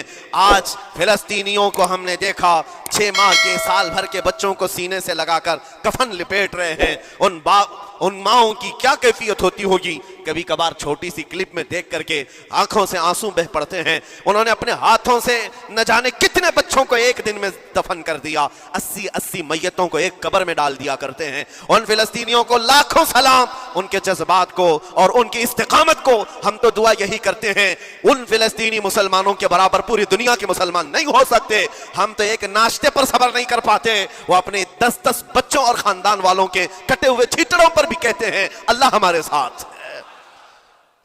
ہیں۔ آج فلسطینیوں کو ہم نے دیکھا 6 ماہ کے سال بھر کے بچوں کو سینے سے لگا کر کفن لپیٹ رہے ہیں۔ ان ماؤں کی کیا کیفیت ہوتی ہوگی، کبھی کبھار چھوٹی سی کلپ میں دیکھ کر کے آنکھوں سے آنسو بہ پڑتے ہیں۔ انہوں نے اپنے ہاتھوں سے نہ جانے کتنے بچوں کو ایک دن میں دفن کر دیا، 80 میتوں کو ایک قبر میں ڈال دیا کرتے ہیں۔ ان فلسطینیوں کو لاکھوں سلام، ان کے جذبات کو اور ان کی استقامت کو۔ ہم تو دعا یہی کرتے ہیں، ان فلسطینی مسلمانوں کے برابر پوری دنیا کے مسلمان نہیں ہو سکتے۔ ہم تو ایک ناشتے پر صبر نہیں کر پاتے، وہ اپنے 10 بچوں اور خاندان والوں کے کٹے ہوئے چھیٹڑوں پر بھی کہتے ہیں اللہ ہمارے ساتھ ہے۔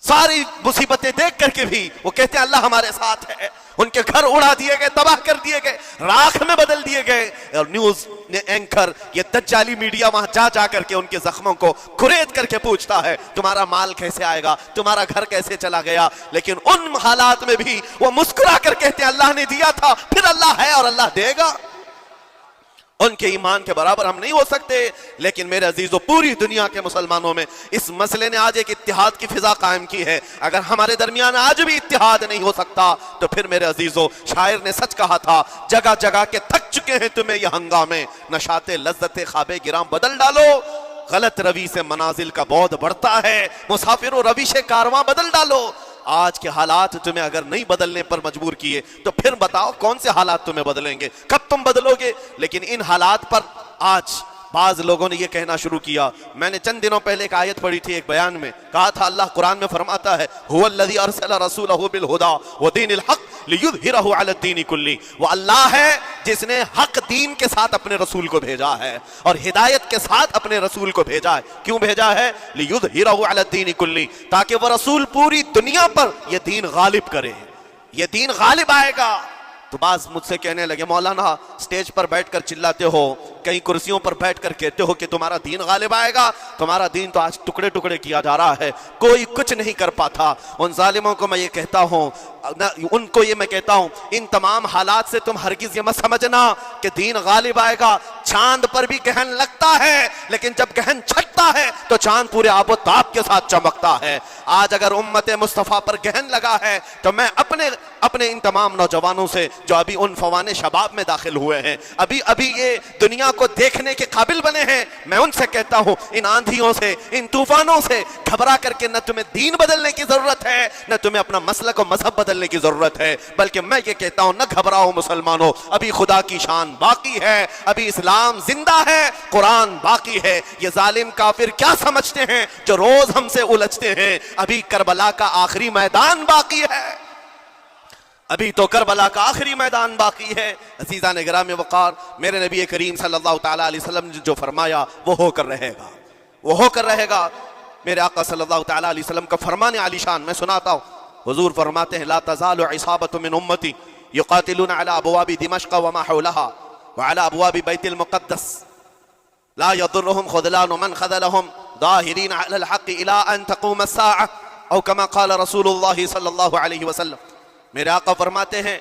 ساری مصیبتیں دیکھ کر کے بھی وہ کہتے ہیں اللہ ہمارے ساتھ ہے۔ ان کے گھر اڑا دیے گئے، تباہ کر دیے گئے، راکھ میں بدل دیے گئے، اور نیوز اینکر یہ دجالی میڈیا وہاں جا کر کے ان کے زخموں کو کھرید کر کے پوچھتا ہے تمہارا مال کیسے آئے گا، تمہارا گھر کیسے چلا گیا۔ لیکن ان حالات میں بھی وہ مسکرا کر کہتے ہیں اللہ نے دیا تھا، پھر اللہ ہے اور اللہ دے گا۔ ان کے ایمان کے برابر ہم نہیں ہو سکتے، لیکن میرے عزیزو پوری دنیا کے مسلمانوں میں اس مسئلے نے آج ایک اتحاد کی فضا قائم کی ہے۔ اگر ہمارے درمیان آج بھی اتحاد نہیں ہو سکتا تو پھر میرے عزیزو شاعر نے سچ کہا تھا، جگہ جگہ کے تھک چکے ہیں تمہیں یہ ہنگامے، نشاط لذت خواب گرام بدل ڈالو، غلط روی سے منازل کا بعد بڑھتا ہے، مسافر و روش کارواں بدل ڈالو۔ آج کے حالات تمہیں اگر نہیں بدلنے پر مجبور کیے تو پھر بتاؤ کون سے حالات تمہیں بدلیں گے، کب تم بدلو گے۔ لیکن ان حالات پر آج بعض لوگوں نے یہ کہنا شروع کیا۔ میں نے چند دنوں پہلے ایک آیت پڑھی تھی، ایک بیان میں کہا تھا اللہ قرآن میں فرماتا ہے هو الذی ارسل رسولہ بالہدی ودین الحق لیظہرہ علی الدین کلہ، وہ اللہ ہے جس نے حق دین کے ساتھ اپنے رسول کو بھیجا ہے اور ہدایت کے ساتھ اپنے رسول کو بھیجا ہے۔ کیوں بھیجا ہے؟ لیظہرہ علی الدین کلہ، تاکہ وہ رسول پوری دنیا پر یہ دین غالب کرے، یہ دین غالب آئے گا۔ تو بعض مجھ سے کہنے لگے مولانا سٹیج پر بیٹھ کر چلاتے ہو، کئی کرسیوں پر بیٹھ کر کہتے ہو کہ تمہارا دین غالب آئے گا، تمہارا دین تو آج ٹکڑے ٹکڑے کیا جا رہا ہے، کوئی کچھ نہیں کر پاتا۔ ان ظالموں کو میں یہ کہتا ہوں، ان کو یہ میں کہتا ہوں، ان تمام حالات سے تم ہرگز یہ مت سمجھنا کہ دین غالب آئے گا۔ چاند پر بھی گہن لگتا ہے، لیکن جب گہن چھٹتا ہے تو چاند پورے آب و تاب کے ساتھ چمکتا ہے۔ آج اگر امت مصطفیٰ پر گہن لگا ہے تو میں اپنے ان تمام نوجوانوں سے جو ابھی ان فوان شباب میں داخل ہوئے ہیں، ابھی یہ دنیا کو دیکھنے کے قابل بنے ہیں، میں ان سے کہتا ہوں ان آندھیوں سے، ان طوفانوں سے گھبرا کر کے نہ تمہیں دین بدلنے کی ضرورت ہے، نہ تمہیں اپنا مسلک و مذہب بدلنے کی ضرورت ہے، بلکہ میں یہ کہتا ہوں نہ گھبراؤ مسلمانوں، ابھی خدا کی شان باقی ہے، ابھی اسلام زندہ ہے، قرآن باقی ہے۔ یہ ظالم کافر کیا سمجھتے ہیں جو روز ہم سے الجھتے ہیں؟ ابھی کربلا کا آخری میدان باقی ہے، ابھی تو کربلا کا آخری میدان باقی ہے۔ عزیزان گرامی وقار، میرے نبی کریم صلی اللہ تعالیٰ علیہ وسلم نے جو فرمایا وہ ہو کر رہے گا، وہ ہو کر رہے گا۔ میرے آقا صلی اللہ تعالیٰ علیہ وسلم کا فرمان عالی شان میں سناتا ہوں۔ حضور فرماتے ہیں لا تزال عصابۃ من امتی یقاتلون علی ابواب دمشق وما حولها وعلى ابواب بیت المقدس لا يضرهم خذلان من خذلهم ظاہرین علی الحق الى ان تقوم الساعة او كما قال رسول اللہ صلی اللہ علیہ وسلم۔ میرے آقا فرماتے ہیں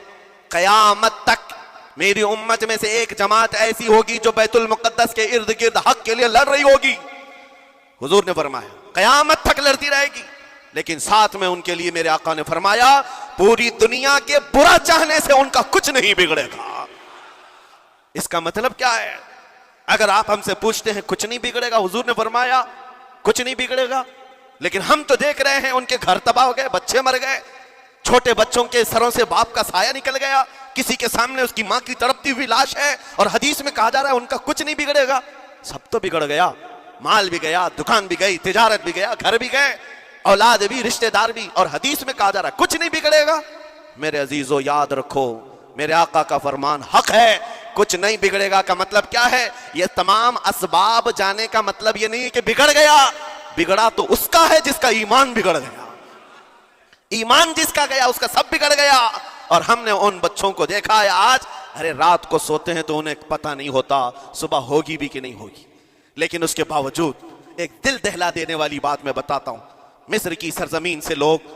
قیامت تک میری امت میں سے ایک جماعت ایسی ہوگی جو بیت المقدس کے ارد گرد حق کے لیے لڑ رہی ہوگی۔ حضور نے فرمایا قیامت تک لڑتی رہے گی، لیکن ساتھ میں ان کے لیے میرے آقا نے فرمایا پوری دنیا کے برا چاہنے سے ان کا کچھ نہیں بگڑے گا۔ اس کا مطلب کیا ہے؟ اگر آپ ہم سے پوچھتے ہیں کچھ نہیں بگڑے گا، حضور نے فرمایا کچھ نہیں بگڑے گا، لیکن ہم تو دیکھ رہے ہیں ان کے گھر تباہ ہو گئے، بچے مر گئے، چھوٹے بچوں کے سروں سے باپ کا سایہ نکل گیا، کسی کے سامنے اس کی ماں کی تڑپتی ہوئی لاش ہے، اور حدیث میں کہا جا رہا ہے ان کا کچھ نہیں بگڑے گا۔ سب تو بگڑ گیا، مال بھی گیا، دکان بھی گئی، تجارت بھی گیا، گھر بھی گئے، اولاد بھی، رشتہ دار بھی، اور حدیث میں کہا جا رہا ہے کچھ نہیں بگڑے گا۔ میرے عزیزو یاد رکھو میرے آقا کا فرمان حق ہے، کچھ نہیں بگڑے گا کا مطلب کیا ہے؟ یہ تمام اسباب جانے کا مطلب یہ نہیں کہ بگڑ گیا، بگڑا تو اس کا ہے جس کا ایمان بگڑ گیا، ایمان جس کا گیا اس کا سب بگڑ گیا۔ اور ہم نے ان بچوں کو دیکھا ہے آج، ارے رات کو سوتے ہیں تو انہیں پتہ نہیں ہوتا صبح ہوگی بھی کہ نہیں ہوگی، لیکن اس کے باوجود ایک دل دہلا دینے والی بات میں بتاتا ہوں۔ مصر کی سرزمین سے لوگ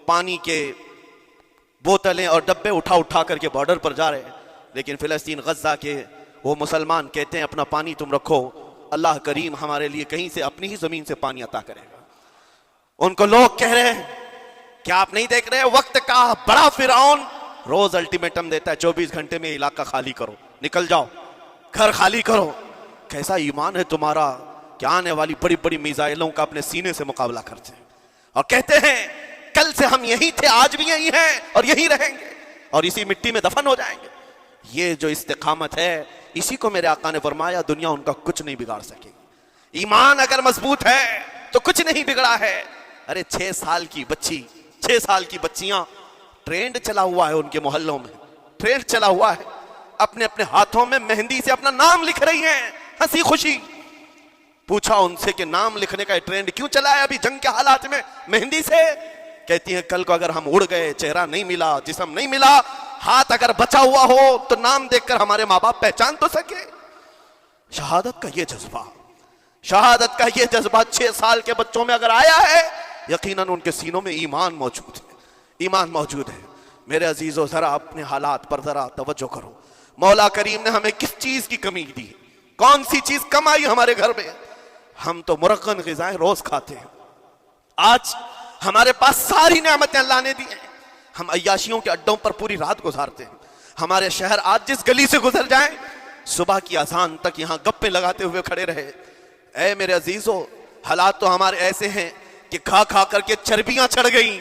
پانی کے بوتلیں اور ڈبے اٹھا کر کے بارڈر پر جا رہے ہیں، لیکن فلسطین غزہ کے وہ مسلمان کہتے ہیں اپنا پانی تم رکھو، اللہ کریم ہمارے لیے کہیں سے اپنی ہی زمین سے پانی عطا کرے گا۔ ان کو لوگ کہہ رہے ہیں کیا آپ نہیں دیکھ رہے وقت کا بڑا فرعون रोज अल्टीमेटम देता है 24 घंटे में इलाका खाली करो, निकल जाओ, घर खाली करो। कैसा ईमान है तुम्हारा कि आने वाली बड़ी बड़ी मिसाइलों का अपने सीने से मुकाबला करते हैं और कहते हैं कल से हम यही थे, आज भी यही हैं और यही रहेंगे और इसी मिट्टी में दफन हो जाएंगे। ये जो इस्तिकामत है, इसी को मेरे आका ने फरमाया दुनिया उनका कुछ नहीं बिगाड़ सकेगी। ईमान अगर मजबूत है तो कुछ नहीं बिगड़ा है। अरे 6 साल की बच्ची, 6 साल की बच्चियां, ट्रेंड चला हुआ है उनके मोहल्लों में, ट्रेंड चला हुआ है, अपने अपने हाथों में मेहंदी से अपना नाम लिख रही हैं, हंसी खुशी। पूछा उनसे कि नाम लिखने का ट्रेंड क्यों चला है अभी जंग के हालात में मेहंदी से? कहती हैं कल को अगर हम उड़ गए, चेहरा नहीं मिला, जिस्म नहीं मिला, हाथ अगर बचा हुआ हो तो नाम देखकर हमारे माँ बाप पहचान तो सके। शहादत का ये जज्बा, शहादत का ये जज्बा 6 साल के बच्चों में अगर आया है, यकीनन उनके सीनों में ईमान मौजूद है, ईमान मौजूद है। मेरे अजीजों जरा अपने हालात पर जरा तवज्जो करो। मौला करीम ने हमें किस चीज की कमी दी, कौन सी चीज कम आई हमारे घर में? हम तो मुरक्कन ग़िज़ाएं रोज खाते हैं। आज हमारे पास सारी नेमतें अल्लाह ने दी हैं, हम अय्याशियों के अड्डों पर पूरी रात गुजारते हैं। हमारे शहर आज जिस गली से गुजर जाएं, सुबह की अजान तक यहाँ गप्पे लगाते हुए खड़े रहे। ऐ मेरे अजीजों, हालात तो हमारे ऐसे हैं कि खा खा करके चर्बियां चढ़ गई।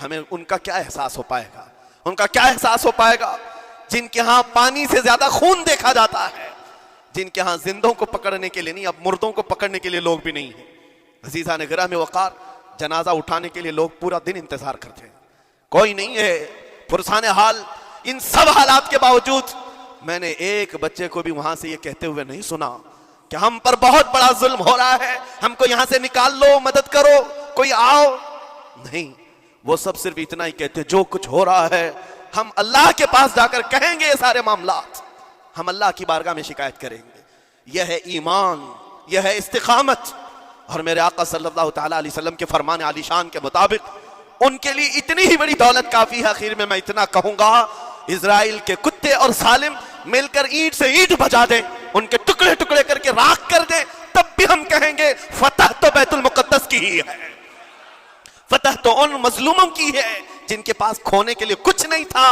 हमें उनका क्या एहसास हो पाएगा, उनका क्या एहसास हो पाएगा जिनके यहाँ पानी से ज्यादा खून देखा जाता है, जिनके यहाँ जिंदों को पकड़ने के लिए नहीं, अब मुर्दों को पकड़ने के लिए लोग भी नहीं है। अजीजा ने गिरा में वकार, जनाजा उठाने के लिए लोग पूरा दिन इंतजार करते हैं, कोई नहीं है। पुरसाने हाल इन सब हालात के बावजूद मैंने एक बच्चे को भी वहां से ये कहते हुए नहीं सुना कि हम पर बहुत बड़ा जुल्म हो रहा है, हमको यहां से निकाल लो, मदद करो, कोई आओ। नहीं, वो सब सिर्फ इतना ही कहते, जो कुछ हो रहा है हम अल्लाह के पास जाकर कहेंगे, ये सारे मामलात हम अल्लाह की बारगाह में शिकायत करेंगे। यह है ईमान, यह है इस्तिकामत। और मेरे आका सल्लल्लाहु तआला अलैहि वसल्लम के फरमान आलीशान के मुताबिक उनके लिए इतनी ही बड़ी दौलत काफी है। आखिर में मैं इतना कहूंगा, इजराइल के कुत्ते और सालिम मिलकर ईंट से ईंट बजा दें, उनके टुकड़े टुकड़े करके राख कर दें, तब भी हम कहेंगे फतह तो बैतुल मुकद्दस की ही है, फतह तो उन मजलूमों की है जिनके पास खोने के लिए कुछ नहीं था,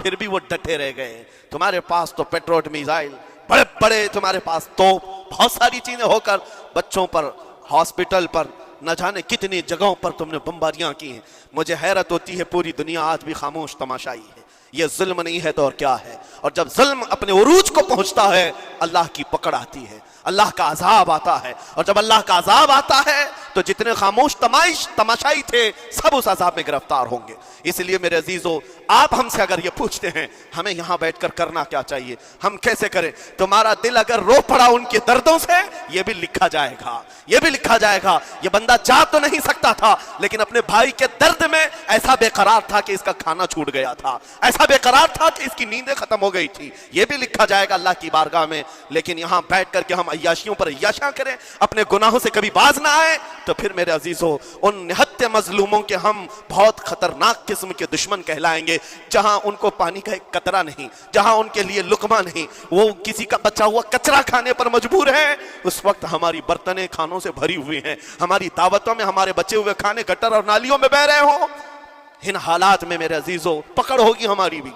फिर भी वो डटे रह गए। तुम्हारे पास तो पेट्रोल मिसाइल बड़े बड़े, तुम्हारे पास तो बहुत सारी चीजें होकर बच्चों पर, हॉस्पिटल पर, न जाने कितनी जगहों पर तुमने बमबारियां की हैं। मुझे हैरत होती है, पूरी दुनिया आज भी खामोश तमाशाई है। ये जुल्म नहीं है तो और क्या है? और जब जुल्म अपने उरूज को पहुंचता है, अल्लाह की पकड़ आती है, अल्लाह का अजाब आता है। और जब अल्लाह का अजाब आता है तो जितने खामोश तमाशाई थे सब उस अजाब में गिरफ्तार होंगे। इसलिए मेरे अजीजों, आप हमसे अगर ये पूछते हैं हमें यहां बैठकर करना क्या चाहिए, हम कैसे करें, तुम्हारा दिल अगर रो पड़ा उनके दर्दों से, ये भी लिखा जाएगा, ये भी लिखा जाएगा। ये बंदा जा तो नहीं सकता था, लेकिन अपने भाई के दर्द में ऐसा बेकरार था कि इसका खाना छूट गया था, ऐसा बेकरार था कि इसकी नींदें खत्म हो गई थी। ये भी लिखा जाएगा अल्लाह की बारगाह में। लेकिन यहां बैठ करके हम अय्याशियों पर अय्याशा करें, अपने गुनाहों से कभी बाज ना आए, तो फिर मेरे अजीजों, उन निहत्ते मजलूमों के हम बहुत खतरनाक किस्म के दुश्मन कहलाएंगे, जहां उनको पानी का एक कतरा नहीं, जहां उनके लिए लुकमा नहीं, वो किसी का बचा हुआ कचरा खाने पर मजबूर है। उस वक्त हमारी बर्तनें खानों से भरी हुई हैं, हमारी दावतों में हमारे बचे हुए खाने गटर और नालियों में बह रहे हो। इन हालात में मेरे अजीजों पकड़ होगी, हमारी भी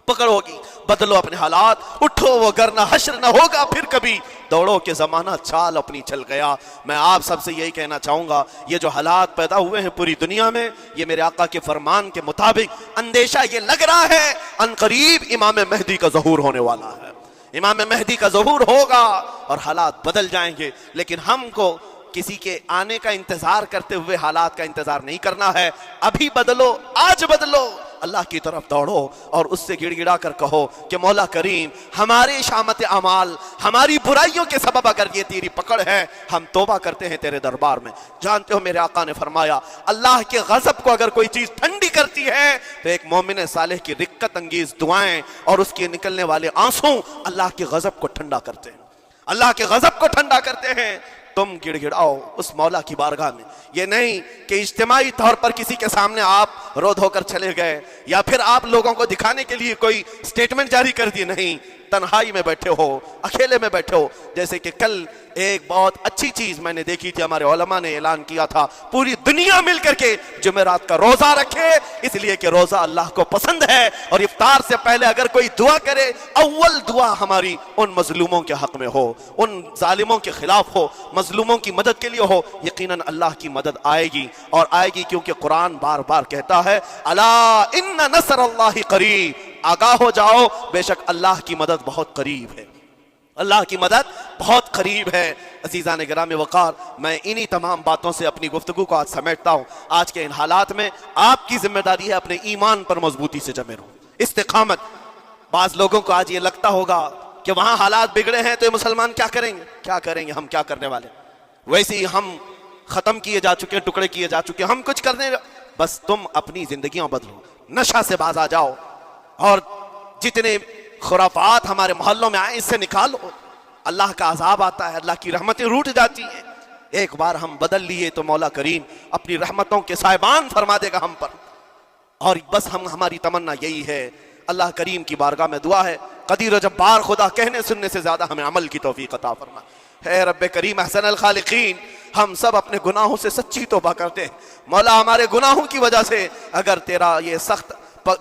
पकड़ होगी। बदलो अपने हालात, उठो वो गरना हश्र न होगा फिर कभी, दौड़ो के जमाना चाल अपनी चल गया। मैं आप सबसे यही कहना चाहूंगा, ये जो हालात पैदा हुए हैं पूरी दुनिया में, ये मेरे आका के फरमान के मुताबिक अंदेशा ये लग रहा है अनकरीब इमाम मेहदी का ज़हूर होने वाला है, इमाम मेहदी का ज़हूर होगा और हालात बदल जाएंगे। लेकिन हमको किसी के आने का इंतजार करते हुए हालात का इंतजार नहीं करना है। अभी बदलो, आज बदलो, अल्लाह की तरफ दौड़ो और उससे गिड़गिड़ा कर कहो कि मौला करीम, हमारे शामत अमाल, हमारी बुराइयों के सबब अगर ये तेरी पकड़ है, हम तौबा करते हैं तेरे दरबार में। जानते हो मेरे आका ने फरमाया, अल्लाह के गजब को अगर कोई चीज ठंडी करती है तो एक मोमिन सालेह की रिक्कत अंगेज दुआएं और उसके निकलने वाले आंसू अल्लाह के गजब को ठंडा करते हैं, अल्लाह के गजब को ठंडा करते हैं। तुम गिड़गिड़ाओ उस मौला की बारगाह में, ये नहीं कि इज्तिमाई तौर पर किसी के सामने आप रो धोकर चले गए या फिर आप लोगों को दिखाने के लिए कोई स्टेटमेंट जारी कर दी। नहीं, तन्हाई में बैठे हो, अकेले में बैठे हो। जैसे कि कल एक बहुत अच्छी चीज मैंने देखी थी, हमारे उलमा ने ऐलान किया था पूरी दुनिया मिलकर के जुमेरात का रोजा रखे, इसलिए कि रोजा अल्लाह को पसंद है। और इफ्तार से पहले अगर कोई दुआ करे, अव्वल दुआ हमारी उन मजलूमों के हक में हो, उन जालिमों के खिलाफ हो, मजलूमों की मदद के लिए हो। यकीनन अल्लाह की मदद आएगी और आएगी, क्योंकि कुरान बार बार कहता है अला इन्ना नसरल्लाहि करीब, आगाह हो जाओ बेशक अल्लाह की मदद बहुत करीब है, अल्लाह की मदद बहुत करीब है। अजीज़ान गिराम वक़ार, मैं इन्हीं तमाम बातों से अपनी गुफ्तगू को आज समेटता हूँ। आज के इन हालात में आपकी जिम्मेदारी है अपने ईमान पर मजबूती से जमे रहो, इस्तिकामत। बाज़ लोगों को आज ये लगता होगा कि वहाँ हालात बिगड़े हैं तो ये मुसलमान क्या करेंगे, क्या करेंगे, हम क्या करने वाले, वैसे ही हम ख़त्म किए जा चुके, टुकड़े किए जा चुके, हम कुछ करने। बस तुम अपनी ज़िंदगियाँ बदलो, नशा से बाज आ जाओ और जितने खुराफात हमारे मोहल्लों में आए इससे निकालो। अल्लाह का अजाब आता है, अल्लाह की रहमतें रूठ जाती हैं। एक बार हम बदल लिए तो मौला करीम अपनी रहमतों के साहिबान फरमा देगा हम पर। और बस हमारी तमन्ना यही है, अल्लाह करीम की बारगाह में दुआ है, कदीर जब्बार खुदा कहने सुनने से ज्यादा हमें अमल की तौफीक अता फरमा। है रब्बे करीम अहसनल खालिकीन, हम सब अपने गुनाहों से सच्ची तौबा करते हैं। मौला हमारे गुनाहों की वजह से अगर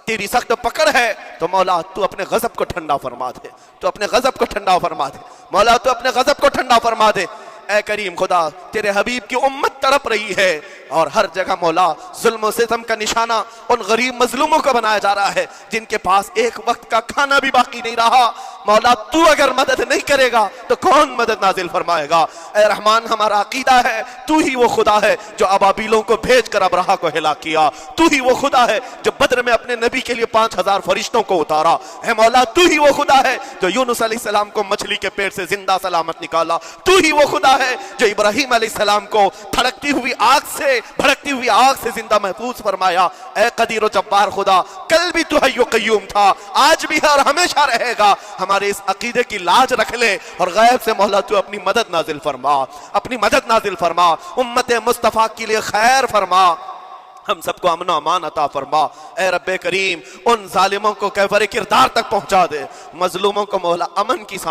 तेरी सख्त पकड़ है तो मौला तू अपने गजब को ठंडा फरमा दे, तू अपने गजब को ठंडा फरमा दे, मौला तू अपने गजब को ठंडा फरमा दे। ऐ करीम खुदा, तेरे हबीब की उम्मत तड़प रही है और हर जगह मौला जुल्म और सितम का निशाना उन गरीब मजलूमों को बनाया जा रहा है जिनके पास एक वक्त का खाना भी बाकी नहीं रहा। मौला तू अगर मदद नहीं करेगा तो कौन मदद नाजिल फरमाएगा। ऐ रहमान, हमारा अकीदा है तू ही वो खुदा है जो अबाबीलों को भेज कर अबरहा को हिला किया, तू ही वो खुदा है जो बद्र में अपने नबी के लिए 5000 फरिश्तों को उतारा। है मौला, तू ही वो खुदा है जो यूनुस अलैहिस्सलाम को मछली के पेट से जिंदा सलामत निकाला, तू ही वो खुदा है जो इब्राहिम अलैहिस्सलाम को भड़कती हुई आग से जिंदा महफूज फरमाया। ऐ कदीर जब्बार खुदा, कल भी तू हय्यो क़य्यूम था, आज भी है और हमेशा रहेगा। हमारे इस अकीदे की लाज रख ले और गैब से मौला तू अपनी मदद नाजिल फरमा, अपनी मदद नाजिल फरमा, उम्मत मुस्तफा के लिए खैर फरमा, हम सबको अमन अमान अता फरमा। ए रब्बे करीम, उन जालिमों को कैफर किरदार तक पहुंचा दे, मजलूमों को मौला अमन की सांस